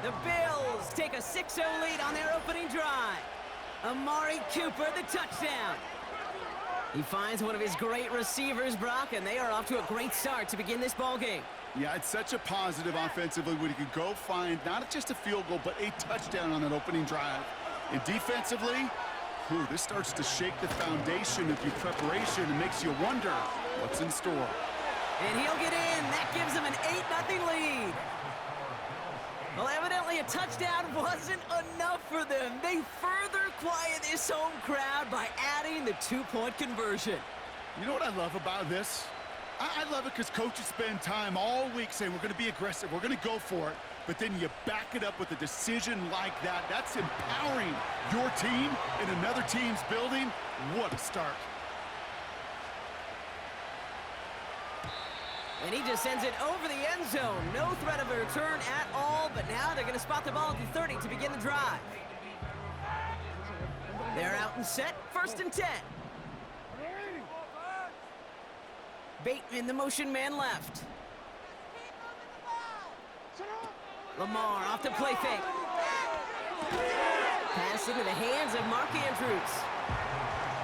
The Bills take a 6-0 lead on their opening drive. Amari Cooper, the touchdown. He finds one of his great receivers, Brock, and they are off to a great start to begin this ballgame. Yeah, it's such a positive offensively when you can go find not just a field goal, but a touchdown on that opening drive. And defensively, this starts to shake the foundation of your preparation and makes you wonder what's in store. And he'll get in. That gives him an 8-0 lead. Well, evidently a touchdown wasn't enough for them. They further quiet this home crowd by adding the 2-point conversion. You know what I love about this? I love it because coaches spend time all week saying we're going to be aggressive, we're going to go for it, but then you back it up with a decision like that. That's empowering your team in another team's building. What a start. And he just sends it over the end zone. No threat of a return at all, but now they're going to spot the ball at the 30 to begin the drive. They're out and set, 1st and 10. Bateman, the motion man left. Lamar off the play fake. Pass into the hands of Mark Andrews.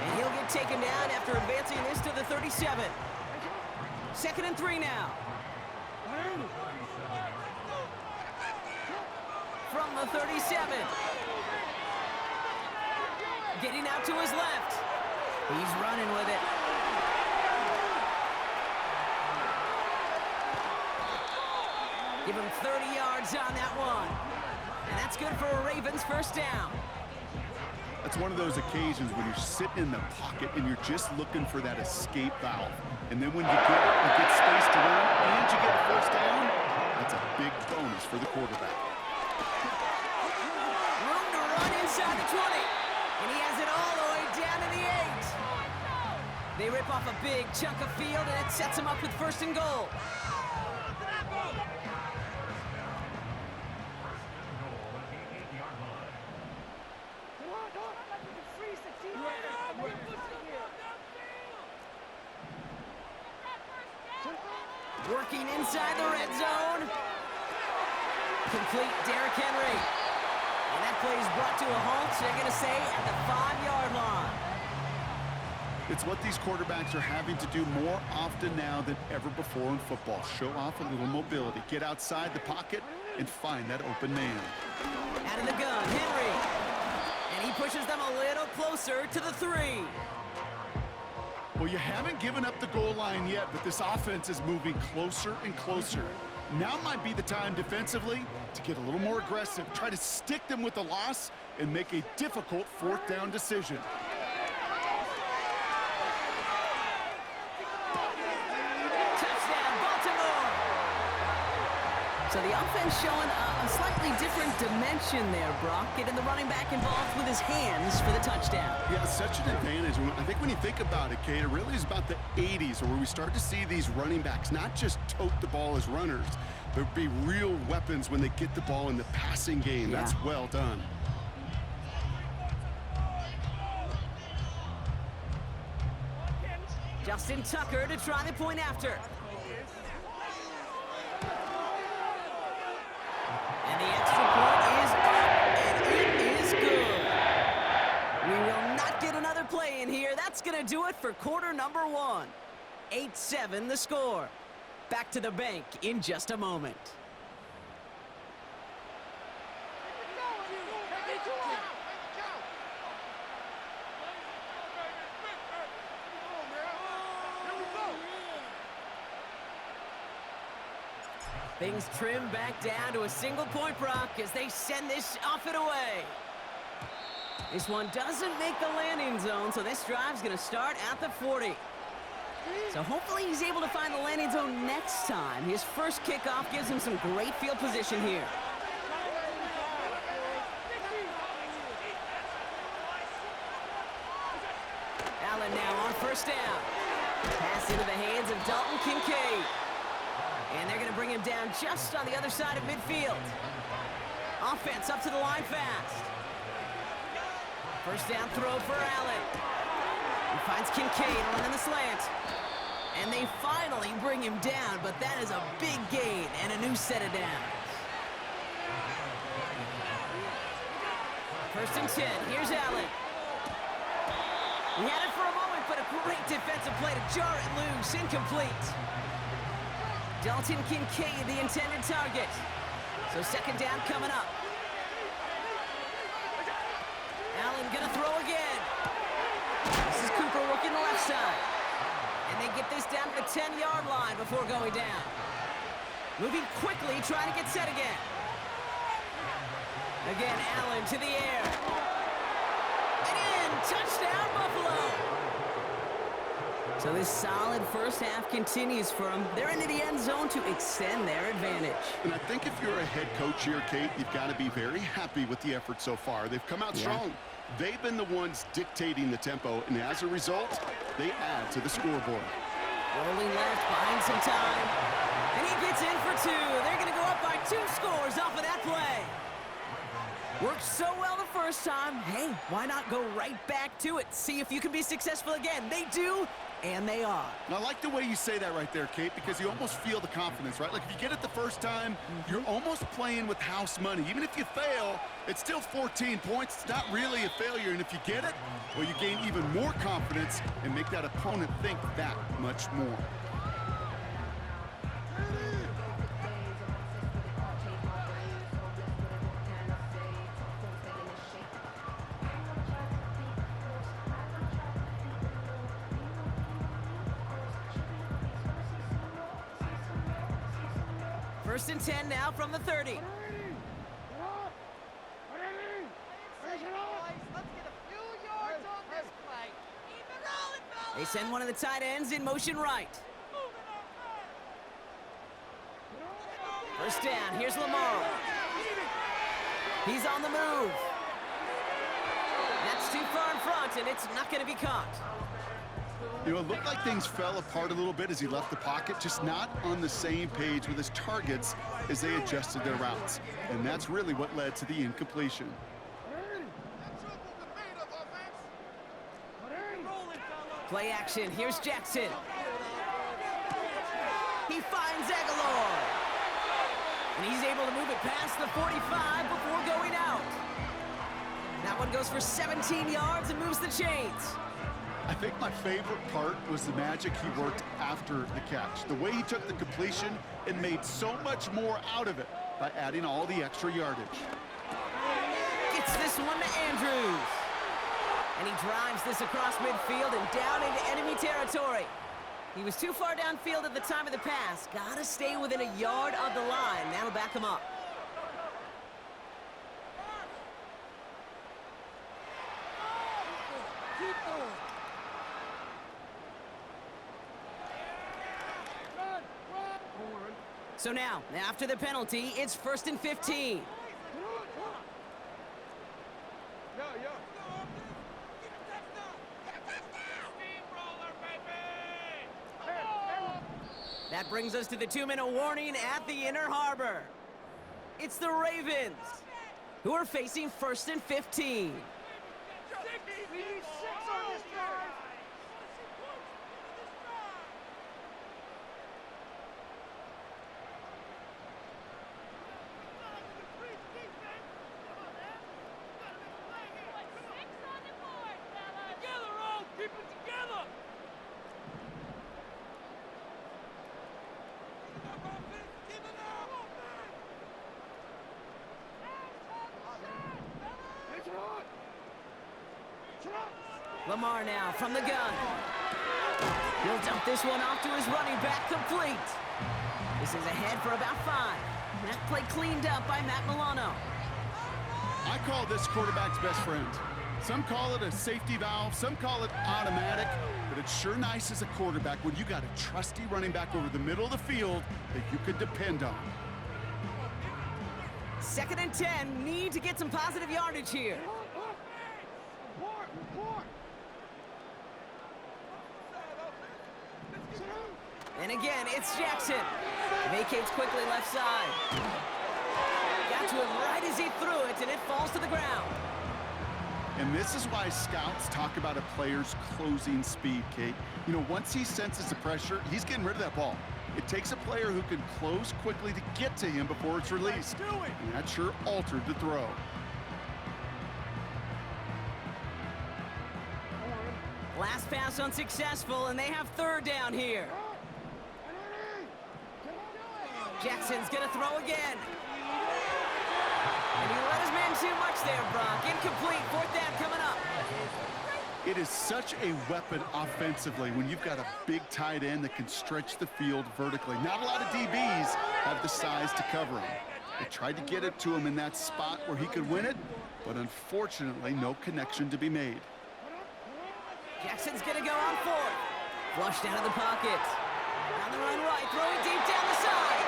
And he'll get taken down after advancing this to the 37. 2nd and 3 now. From the 37. Getting out to his left. He's running with it. Give him 30 yards on that one. And that's good for a Ravens 1st down. That's one of those occasions when you're sitting in the pocket and you're just looking for that escape valve. And then when you get space to run and you get a 1st down, that's a big bonus for the quarterback. Room to run inside the 20. And he has it all the way down to the 8. They rip off a big chunk of field, and it sets him up with 1st and goal. Working inside the red zone. Complete Derrick Henry. And that play is brought to a halt, so they're going to say at the 5-yard line. It's what these quarterbacks are having to do more often now than ever before in football. Show off a little mobility. Get outside the pocket and find that open man. Out of the gun, Henry. And he pushes them a little closer to the 3. Well, you haven't given up the goal line yet, but this offense is moving closer and closer. Now might be the time defensively to get a little more aggressive, try to stick them with the loss, and make a difficult 4th down decision. Touchdown, Baltimore! So the offense showing a slightly different dimension there, Brock. Getting the running back involved with his hands for the touchdown. Yeah, such an advantage. I think when you think about it, Kate, it really is about the 80s where we start to see these running backs not just tote the ball as runners, but be real weapons when they get the ball in the passing game. Yeah. That's well done. Justin Tucker to try the point after. And the extra point is up, and it is good. We will not get another play in here. That's going to do it for quarter number 1. 8-7 the score. Back to the bank in just a moment. Things trim back down to a single point, Brock, as they send this off and away. This one doesn't make the landing zone, so this drive's going to start at the 40. So hopefully he's able to find the landing zone next time. His first kickoff gives him some great field position here. Allen now on 1st down. Pass into the hands of Dalton Kincaid. And they're going to bring him down just on the other side of midfield. Offense up to the line fast. 1st down throw for Allen. He finds Kincaid running the slant. And they finally bring him down, but that is a big gain and a new set of downs. First and 10. Here's Allen. He had it for a moment, but a great defensive play to jar it loose. Incomplete. Dalton Kincaid, the intended target. So second down coming up. Allen gonna throw again. This is Cooper working the left side. And they get this down to the 10-yard line before going down. Moving quickly, trying to get set again. Again, Allen to the air. And in, touchdown, Buffalo. So this solid first half continues for them. They're into the end zone to extend their advantage. And I think if you're a head coach here, Kate, you've got to be very happy with the effort so far. They've come out strong. They've been the ones dictating the tempo, and as a result, they add to the scoreboard. Rolling left, buying some time. And he gets in for two. They're going to go up by 2 scores off of that play. Worked so well the first time. Hey, why not go right back to it? See if you can be successful again. They do, and they are. And I like the way you say that right there, Kate, because you almost feel the confidence, right? Like if you get it the first time, you're almost playing with house money. Even if you fail, it's still 14 points. It's not really a failure. And if you get it, well, you gain even more confidence and make that opponent think that much more. First and 10 now from the 30. They send one of the tight ends in motion right. First down, here's Lamar. He's on the move. That's too far in front, and it's not going to be caught. You know, it looked like things fell apart a little bit as he left the pocket, just not on the same page with his targets as they adjusted their routes. And that's really what led to the incompletion. Play action, here's Jackson. He finds Aguilar. And he's able to move it past the 45 before going out. That one goes for 17 yards and moves the chains. I think my favorite part was the magic he worked after the catch. The way he took the completion and made so much more out of it by adding all the extra yardage. Gets this one to Andrews. And he drives this across midfield and down into enemy territory. He was too far downfield at the time of the pass. Gotta stay within a yard of the line. That'll back him up. So now, after the penalty, it's first and 15. That brings us to the 2-minute warning at the Inner Harbor. It's the Ravens, who are facing first and 15. Lamar now from the gun. He'll dump this one off to his running back, complete. This is ahead for about 5. That play cleaned up by Matt Milano. I call this quarterback's best friend. Some call it a safety valve, some call it automatic, but it's sure nice as a quarterback when you got a trusty running back over the middle of the field that you could depend on. Second and 10, need to get some positive yardage here. And again, it's Jackson. Vacates quickly left side. Got to him right as he threw it, and it falls to the ground. And this is why scouts talk about a player's closing speed, Kate. You know, once he senses the pressure, he's getting rid of that ball. It takes a player who can close quickly to get to him before it's released. And that sure altered the throw. Last pass unsuccessful, and they have third down here. Jackson's gonna throw again. And he let his man too much there, Brock. Incomplete, fourth down coming up. It is such a weapon offensively when you've got a big tight end that can stretch the field vertically. Not a lot of DBs have the size to cover him. They tried to get it to him in that spot where he could win it, but unfortunately, no connection to be made. Jackson's gonna go on fourth. Flushed out of the pocket. On the run right, throwing deep down the side.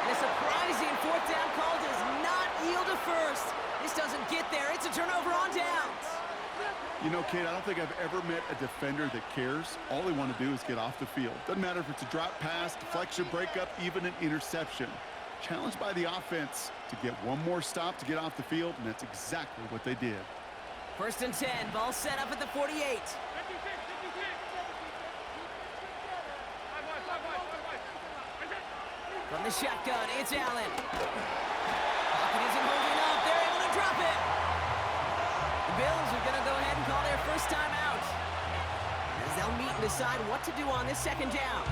And a surprising fourth down call does not yield a first. This doesn't get there. It's a turnover on downs. You know, Kate, I don't think I've ever met a defender that cares. All they want to do is get off the field. Doesn't matter if it's a drop pass, deflection, breakup, even an interception. Challenged by the offense to get one more stop to get off the field, and that's exactly what they did. First and 10, ball set up at the 48. From the shotgun, it's Allen. Pocket isn't holding up. They're able to drop it. The Bills are going to go ahead and call their first time out, as they'll meet and decide what to do on this second down.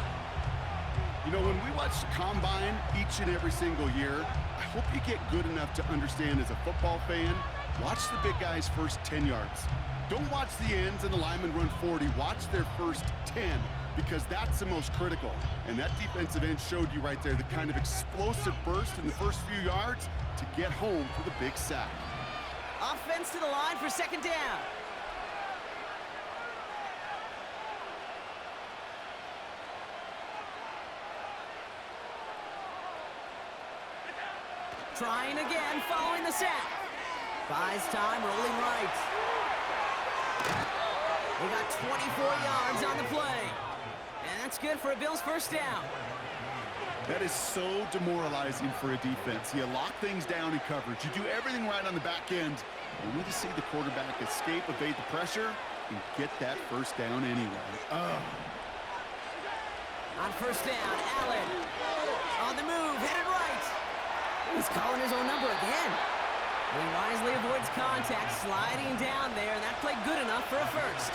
You know, when we watch Combine each and every single year, I hope you get good enough to understand as a football fan, watch the big guys' first 10 yards. Don't watch the ends and the linemen run 40. Watch their first 10, because that's the most critical. And that defensive end showed you right there the kind of explosive burst in the first few yards to get home for the big sack. Offense to the line for second down. Trying again, following the sack. Buys time, rolling right. They got 24 yards on the play. And that's good for a Bills first down. That is so demoralizing for a defense. You lock things down in coverage. You do everything right on the back end. You need to see the quarterback escape, evade the pressure, and get that first down anyway. On first down, Allen. On the move, headed right. He's calling his own number again. He wisely avoids contact, sliding down there, and that played good enough for a first.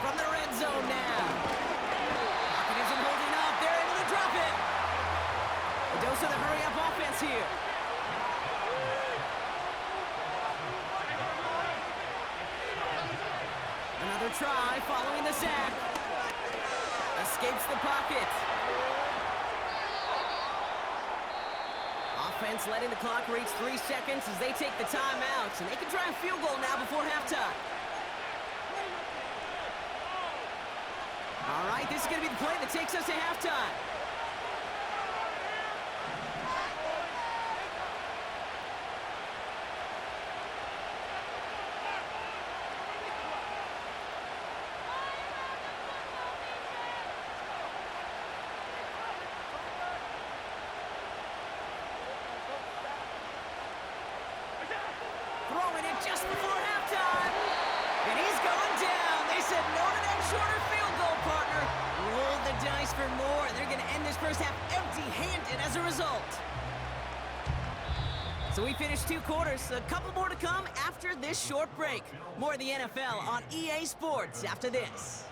From the red zone now. Pocket isn't holding up. They're able to drop it. A dose of the hurry-up offense here. Another try following the sack. Escapes the pocket. Offense letting the clock reach 3 seconds as they take the timeouts, and they can try a field goal now before halftime. All right, this is going to be the play that takes us to halftime. Throwing it just before halftime. And he's going down. They said no to that shorter field goal, partner. Roll the dice for more. They're going to end this first half empty-handed as a result. So we finished 2 quarters. A couple more to come after this short break. More of the NFL on EA Sports after this.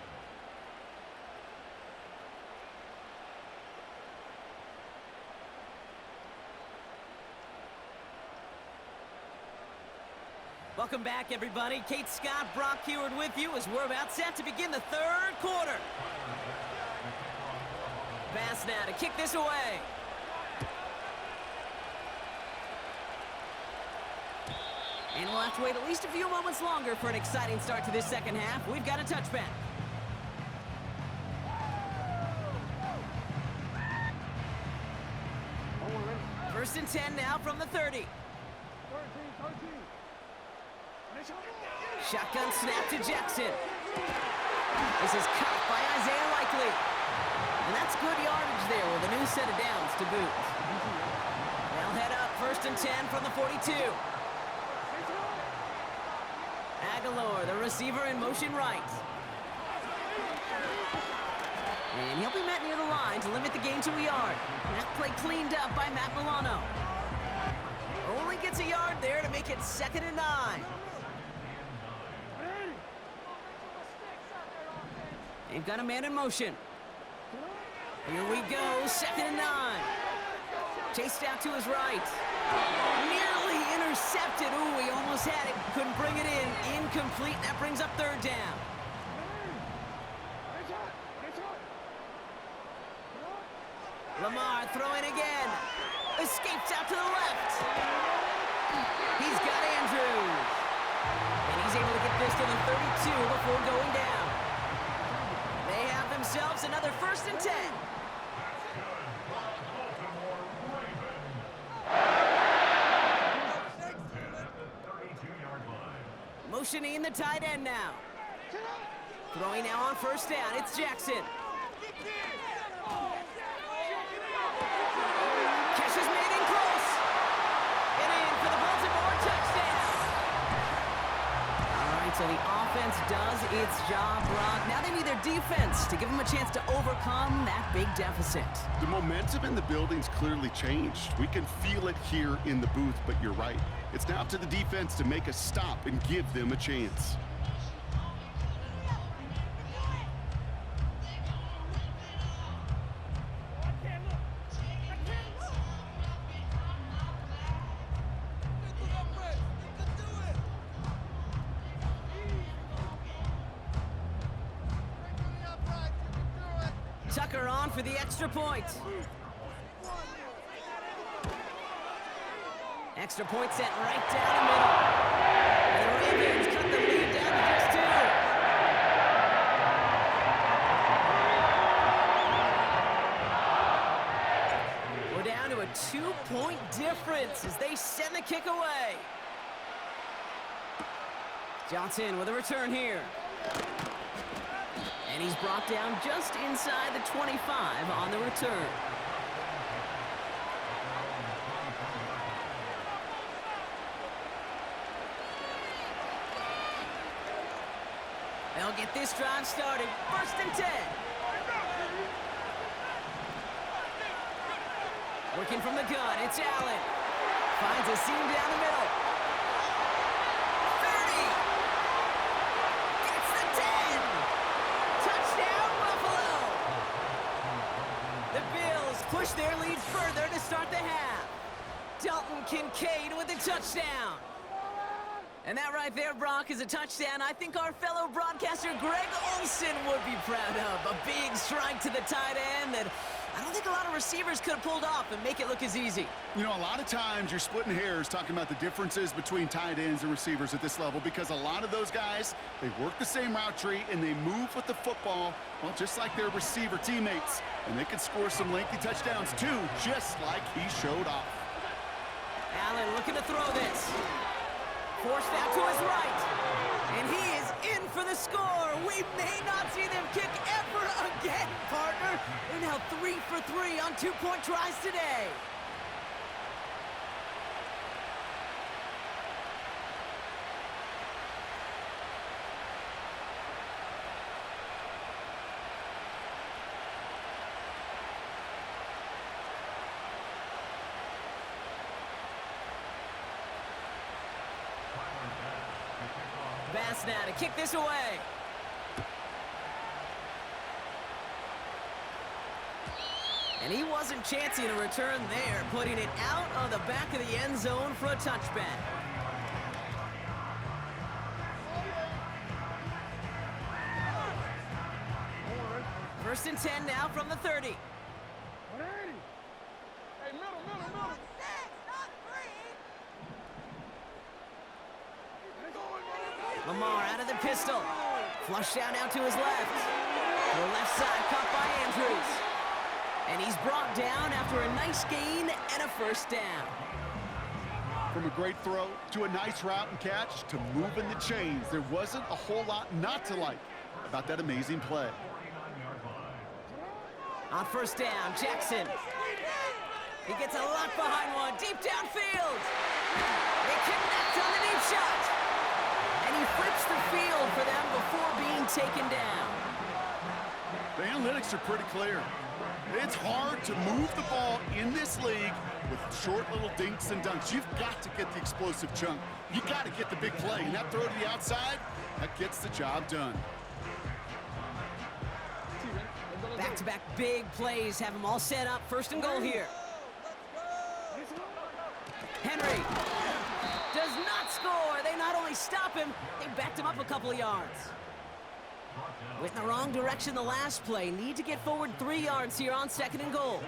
Welcome back, everybody. Kate Scott, Brock Heward with you as we're about set to begin the third quarter. Pass now to kick this away. And we'll have to wait at least a few moments longer for an exciting start to this second half. We've got a touchback. First and 10 now from the 30. Shotgun snap to Jackson. This is caught by Isaiah Likely. And that's good yardage there with a new set of downs to boot. They'll head up first and 10 from the 42. Aguilar, the receiver, in motion right. And he'll be met near the line to limit the gain to a yard. That play cleaned up by Matt Milano. Only gets a yard there to make it 2nd and 9. They've got a man in motion. Here we go, 2nd and 9. Chased out to his right. Nearly intercepted. Ooh, he almost had it. Couldn't bring it in. Incomplete. That brings up 3rd down. Lamar throwing again. Escapes out to the left. He's got Andrews. And he's able to get this to the 32 before going down. They have themselves another 1st and 10. Motioning the tight end now. Throwing now on 1st down. It's Jackson. Catch is made in close. And in for the Baltimore touchdown. All right, so the offense does its job, Brock. Now they need their defense to give them a chance to overcome that big deficit. The momentum in the building's clearly changed. We can feel it here in the booth, but you're right. It's now up to the defense to make a stop and give them a chance. Tucker on for the extra point. Extra point set right down the middle. And the Ravens cut the lead down to just 2. We're down to a 2-point difference as they send the kick away. Johnson with a return here. And he's brought down just inside the 25 on the return. They'll get this drive started. 1st and 10. Working from the gun, it's Allen. Finds a seam down the middle. 30. Gets the 10. Touchdown, Buffalo. The Bills push their lead further to start the half. Dalton Kincaid with a touchdown. And that right there, Brock, is a touchdown I think our fellow broadcaster Greg Olsen would be proud of. A big strike to the tight end that I don't think a lot of receivers could have pulled off and make it look as easy. You know, a lot of times you're splitting hairs talking about the differences between tight ends and receivers at this level because a lot of those guys, they work the same route tree and they move with the football, well, just like their receiver teammates. And they can score some lengthy touchdowns too, just like he showed off. Allen looking to throw this. Forced out to his right. And he is in for the score. We may not see them kick ever again, partner. They're now 3 for 3 on 2-point tries today. Bass now to kick this away. And he wasn't chancing a return there, putting it out on the back of the end zone for a touchback. First and 10 now from the 30. Lamar out of the pistol. Flush down out to his left. To the left side, caught by Andrews. And he's brought down after a nice gain and a first down. From a great throw to a nice route and catch to moving the chains, there wasn't a whole lot not to like about that amazing play. On first down, Jackson. He gets a lock behind one, deep downfield. They connect on the deep shot. And he flips the field for them before being taken down. The analytics are pretty clear. It's hard to move the ball in this league with short little dinks and dunks. You've got to get the explosive chunk. You got to get the big play. And that throw to the outside, that gets the job done. Back-to-back big plays have them all set up. First and goal here. Henry does not score. They not only stop him, they backed him up a couple of yards. Went in the wrong direction the last play. Need to get forward 3 yards here on second and goal.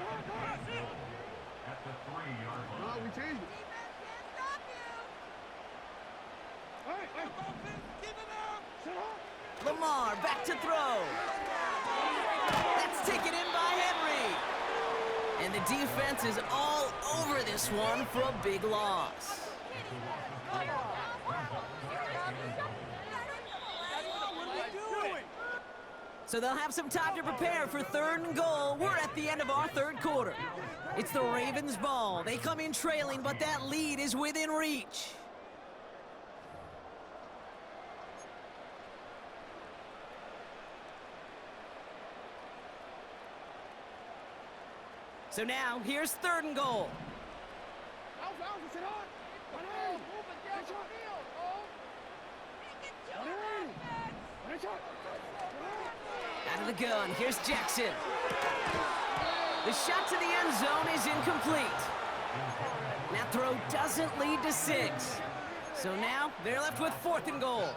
Lamar back to throw. That's taken in by Henry. And the defense is all over this one for a big loss. So they'll have some time to prepare for third and goal. We're at the end of our third quarter. It's the Ravens' ball. They come in trailing, but that lead is within reach. So now, here's third and goal. Out of the gun, here's Jackson. The shot to the end zone is incomplete. That throw doesn't lead to 6. So now, they're left with fourth and goal.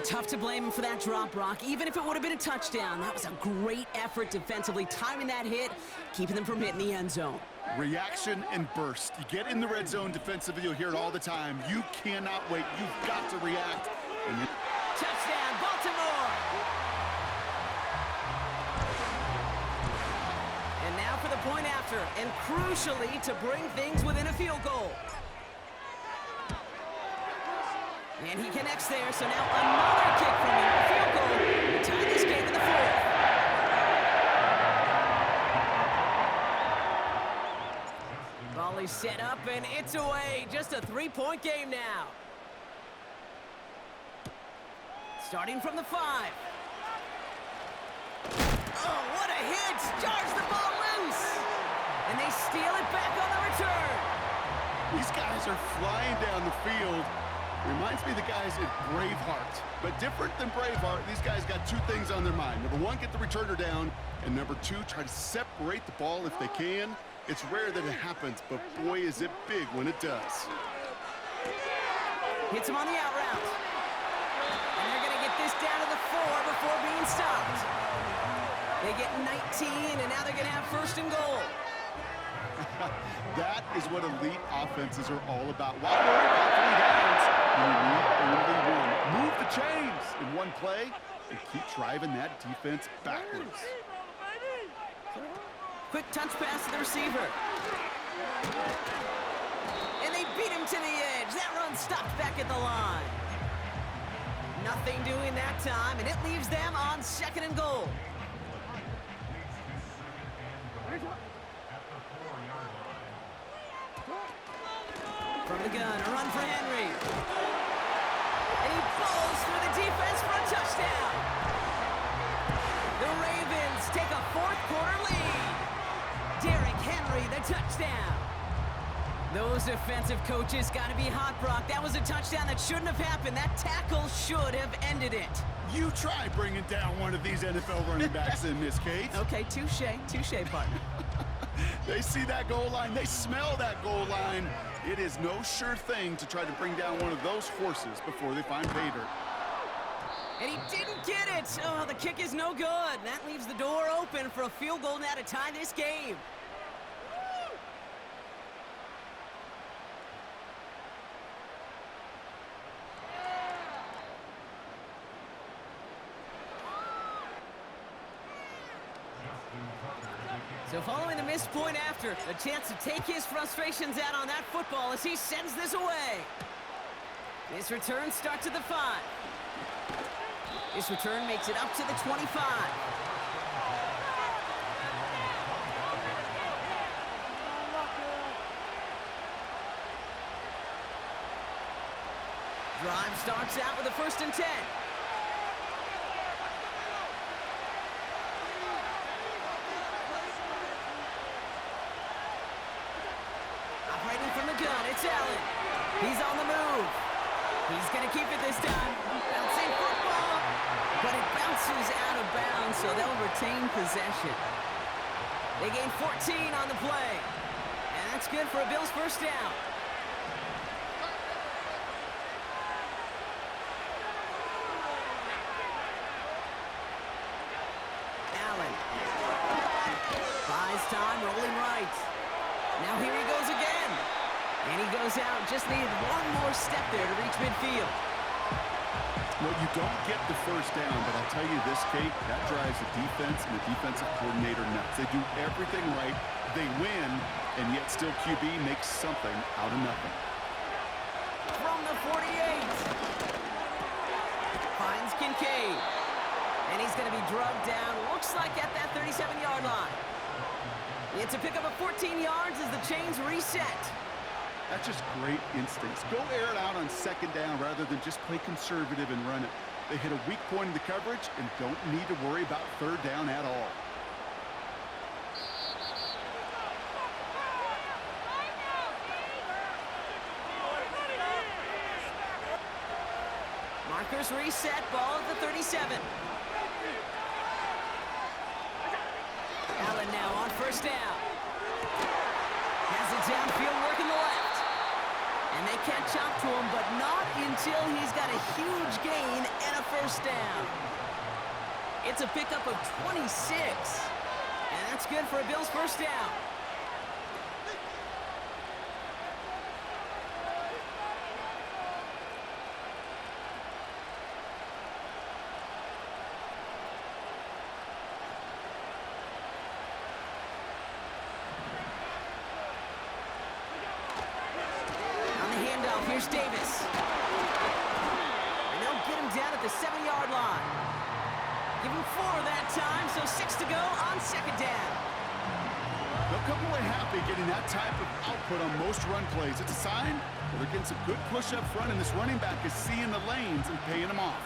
Tough to blame him for that drop, Brock. Even if it would have been a touchdown, that was a great effort defensively, timing that hit, keeping them from hitting the end zone. Reaction and burst. You get in the red zone defensively, you'll hear it all the time. You cannot wait. You've got to react. And touchdown, Baltimore! And now for the point after, and crucially to bring things within a field goal. And he connects there, so now another kick from him, a field goal, to tie this game in the fourth. Volley set up, and it's away. Just a 3-point game now. Starting from the 5. Oh, what a hit! Jars the ball loose! And they steal it back on the return. these guys are flying down the field. Reminds me of the guys at Braveheart. But different than Braveheart, these guys got 2 things on their mind. Number 1, get the returner down. And number 2, try to separate the ball if they can. It's rare that it happens, but boy, is it big when it does. Hits him on the out route. And they're going to get this down to the 4 before being stopped. They get 19, and now they're going to have first and goal. That is what elite offenses are all about. Why worry about 3 downs when you need only 1? Move the chains in one play and keep driving that defense backwards. Quick touch pass to the receiver. And they beat him to the edge. That run stopped back at the line. Nothing doing that time, and it leaves them on second and goal. From the gun, a run for Henry. And he balls through the defense for a touchdown. The Ravens take a fourth-quarter lead. Derrick Henry, the touchdown. Those defensive coaches got to be hot, Brock. That was a touchdown that shouldn't have happened. That tackle should have ended it. You try bringing down one of these NFL running backs in this case. Okay, touche, partner. They see that goal line. They smell that goal line. It is no sure thing to try to bring down one of those horses before they find pay dirt. And he didn't get it. Oh, the kick is no good. That leaves the door open for a field goal now to tie this game. So following the missed point after, a chance to take his frustrations out on that football as he sends this away. This return starts at the 5. This return makes it up to the 25. Drive starts out with a 1st and 10. Operating from the gun, it's Allen. He's on the move. He's going to keep it this time. Bouncing football. But it bounces is out of bounds, so they'll retain possession. They gain 14 on the play. And that's good for a Bills first down. Allen. Buys time, rolling right. Now here he goes again. And he goes out. Just needed one more step there to reach midfield. Well, you don't get the first down, but I'll tell you this, Kate, that drives the defense and the defensive coordinator nuts. They do everything right. They win, and yet still QB makes something out of nothing. From the 48. Finds Kincaid. And he's going to be drugged down, looks like at that 37-yard line. It's a pickup of 14 yards as the chains reset. That's just great instincts. Go air it out on second down rather than just play conservative and run it. They hit a weak point in the coverage and don't need to worry about third down at all. Markers reset, ball at the 37. Allen now on first down. Has it downfield, working the left. And they catch up to him, but not until he's got a huge gain and a first down. It's a pickup of 26. And that's good for a Bills first down. Here's Davis. And they'll get him down at the 7-yard line. Give him 4 that time, so 6 to go on second down. They'll come away happy getting that type of output on most run plays. It's a sign that they're getting some good push up front, and this running back is seeing the lanes and paying them off.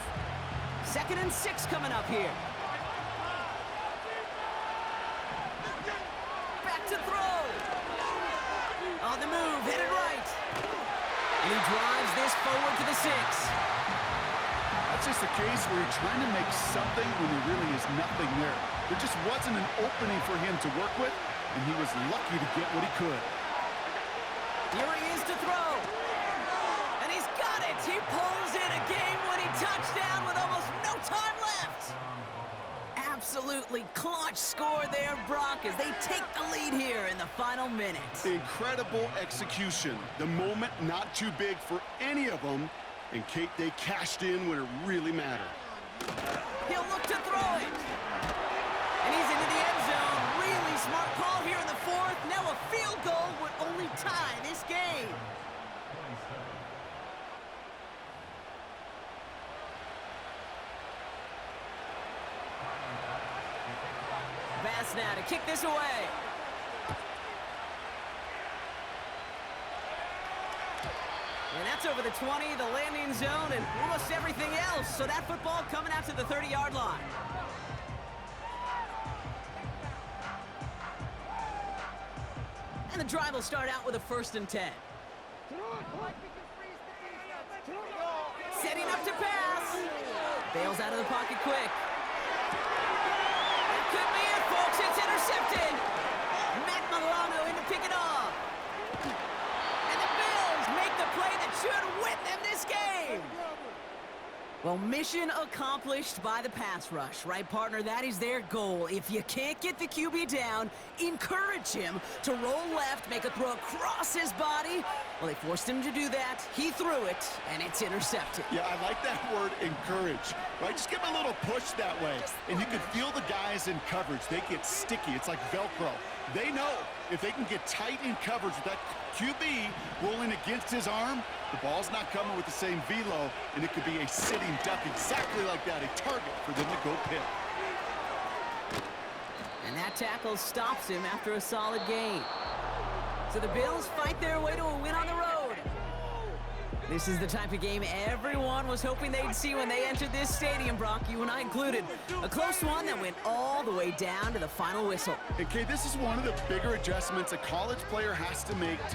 2nd and 6 coming up here. Back to throw. On the move, headed right. And he drives this forward to the 6. That's just a case where you're trying to make something when there really is nothing there. There just wasn't an opening for him to work with, and he was lucky to get what he could. Here he is to throw. And he's got it. He pulls in a game-winning touchdown with almost no time left. Absolutely clutch score there, Brock, as they take the lead here in the final minute. Incredible execution. The moment not too big for any of them. And Kate, they cashed in when it really mattered. He'll look to throw it. And he's into the end zone. Really smart call here in the 4th. Now a field goal would only tie this game. Pass now to kick this away. And that's over the 20, the landing zone, and almost everything else. So that football coming out to the 30-yard line. And the drive will start out with a 1st and 10. Setting up to pass. Bails out of the pocket quick. Could be it, folks. It's intercepted. Matt Milano in to pick it off. And the Bills make the play that should win them this game. Well, mission accomplished by the pass rush, right, partner? That is their goal. If you can't get the QB down, encourage him to roll left, make a throw across his body. Well, they forced him to do that. He threw it, and it's intercepted. Yeah, I like that word, encourage, right? Just give him a little push that way. And you can feel the guys in coverage. They get sticky. It's like Velcro. They know if they can get tight in coverage with that QB rolling against his arm, the ball's not coming with the same velo, and it could be a sitting duck exactly like that, a target for them to go pit. And that tackle stops him after a solid gain. So the Bills fight their way to a win on the road. This is the type of game everyone was hoping they'd see when they entered this stadium, Brock, you and I included. A close one that went all the way down to the final whistle. Okay, this is one of the bigger adjustments a college player has to make to